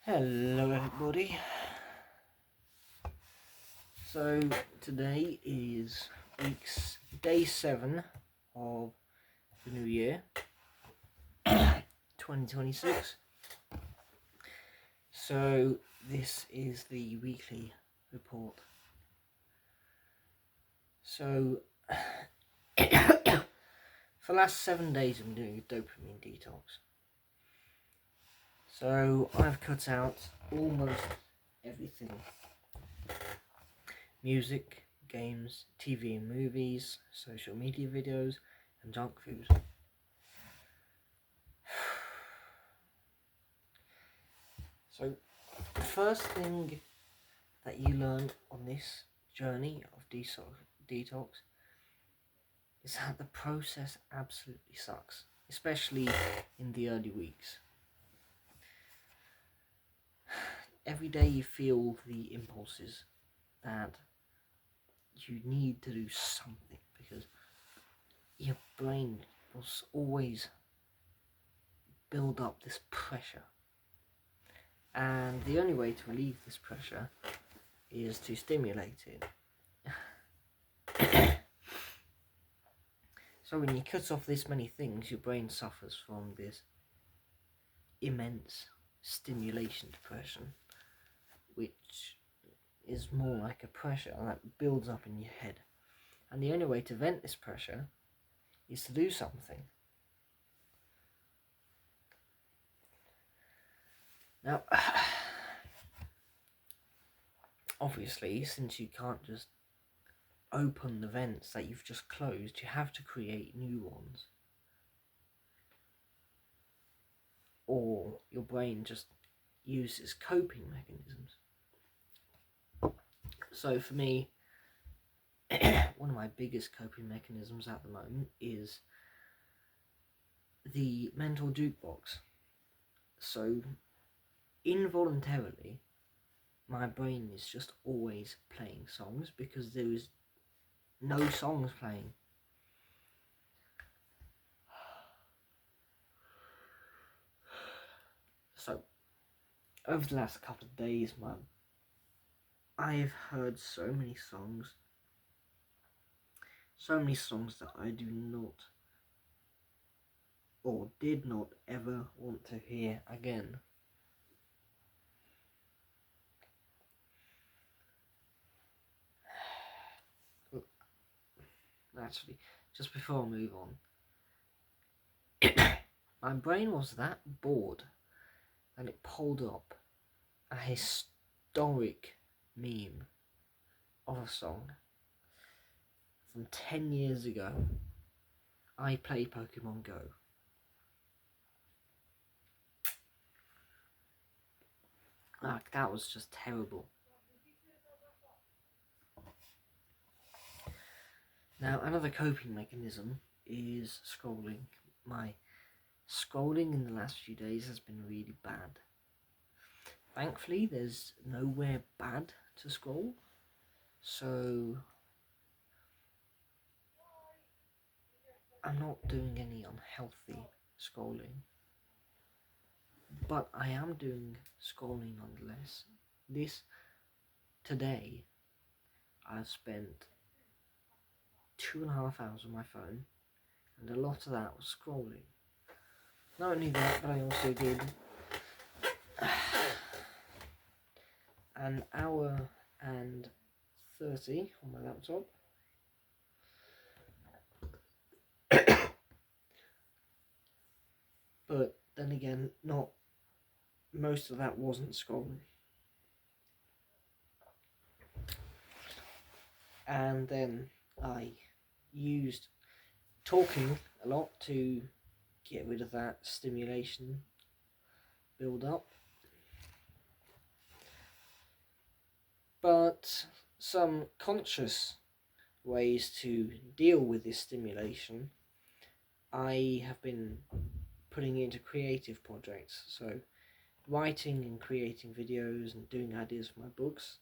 Hello everybody. So today is day 7 of the new year 2026. So this is the weekly report. So for the last 7 days I'm doing a dopamine detox. So I've cut out almost everything. Music, games, TV and movies, social media videos, and junk food. So, the first thing that you learn on this journey of detox is that the process absolutely sucks, especially in the early weeks. Every day you feel the impulses that you need to do something because your brain will always build up this pressure, and the only way to relieve this pressure is to stimulate it. So when you cut off this many things, your brain suffers from this immense stimulation depression, which is more like a pressure that builds up in your head. And the only way to vent this pressure is to do something. Now, obviously, since you can't just open the vents that you've just closed, you have to create new ones. Or your brain just uses coping mechanisms. So for me, one of my biggest coping mechanisms at the moment is the mental jukebox. So involuntarily, my brain is just always playing songs because there is no songs playing. So over the last couple of days, I've heard so many songs that I do not or did not ever want to hear again. Actually, just before I move on, my brain was that bored and it pulled up a historic meme of a song from 10 years ago. I played Pokemon Go. Like, that was just terrible. Now, another coping mechanism is scrolling. My scrolling in the last few days has been really bad. Thankfully, there's nowhere bad to scroll, so I'm not doing any unhealthy scrolling. But I am doing scrolling nonetheless. Today, I've spent 2.5 hours on my phone, and a lot of that was scrolling. Not only that, but I also did an hour and 30 on my laptop. But then again, not most of that wasn't scrolling. And then I used talking a lot to get rid of that stimulation build up. But some conscious ways to deal with this stimulation I have been putting into creative projects. So writing and creating videos and doing ideas for my books.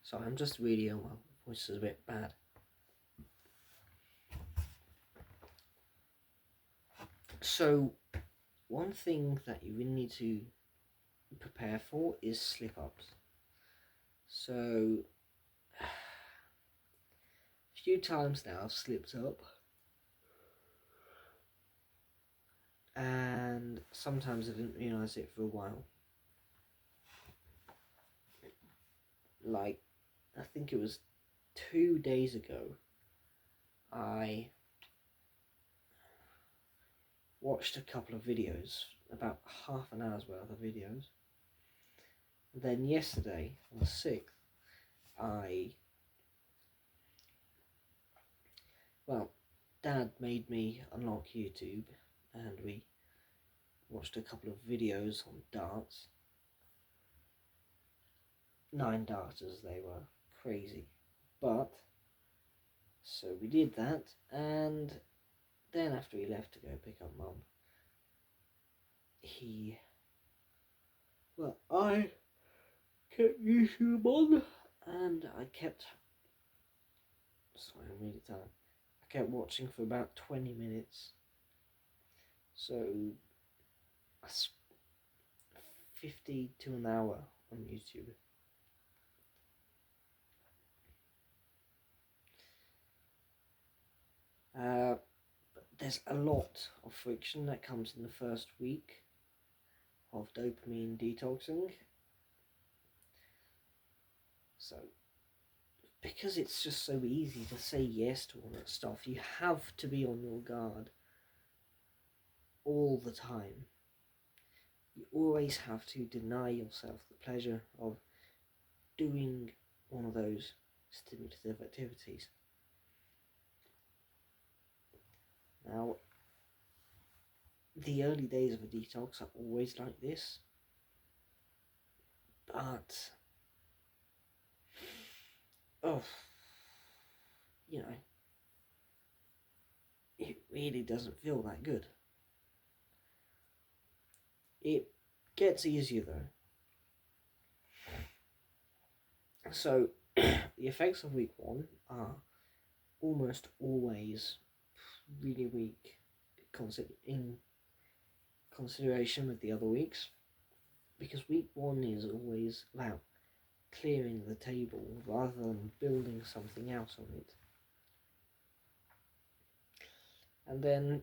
So I'm just really unwell, which is a bit bad. So one thing that you really need to prepare for is slip-ups. So, a few times now I've slipped up, and sometimes I didn't realise it for a while. Like, I think it was 2 days ago, I watched a couple of videos, about half an hour's worth of videos. And then yesterday, on the 6th, Dad made me unlock YouTube, and we watched a couple of videos on darts. 9 darters they were, crazy. But, so we did that, and then after he left to go pick up Mum, I kept YouTube on, and I kept watching for about 20 minutes. So, 50 to an hour on YouTube. But there's a lot of friction that comes in the first week of dopamine detoxing. So, because it's just so easy to say yes to all that stuff, you have to be on your guard all the time. You always have to deny yourself the pleasure of doing one of those stimulative activities. Now, the early days of a detox are always like this, but it really doesn't feel that good. It gets easier though. So, the effects of week 1 are almost always really weak in consideration with the other weeks, because week 1 is always about clearing the table rather than building something else on it. And then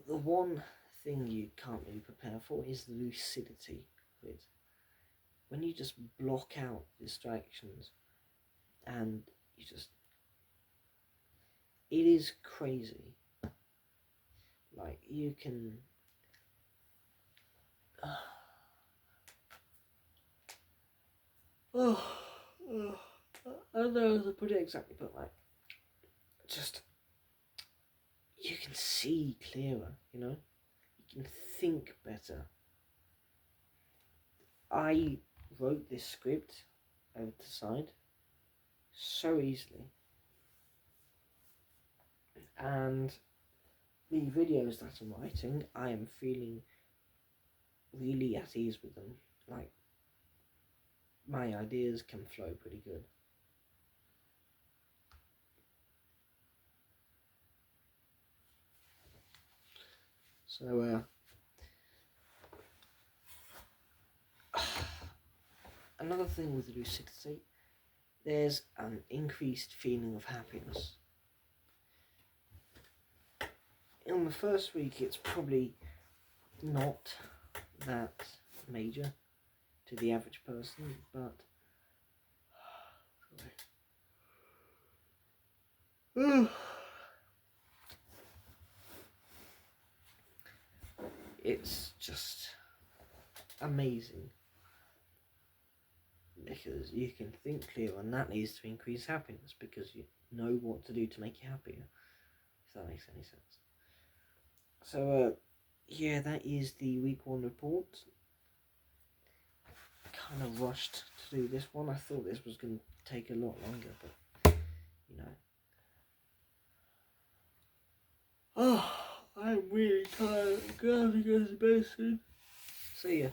the one thing you can't really prepare for is the lucidity of it. When you just block out distractions and it is crazy. Like, you can I don't know how to put it exactly, but like, just, you can see clearer, you can think better. I wrote this script over to the side so easily, and the videos that I'm writing, I am feeling really at ease with them. Like, my ideas can flow pretty good. So, another thing with lucidity, there's an increased feeling of happiness. In the first week, it's probably not that major to the average person, but it's just amazing, because you can think clearer, and that leads to increased happiness because you know what to do to make you happier, if that makes any sense. So yeah, that is the week 1 report. Kind of rushed to do this one. I thought this was going to take a lot longer, but I'm really tired. I'm going to have to go to bed soon. See ya.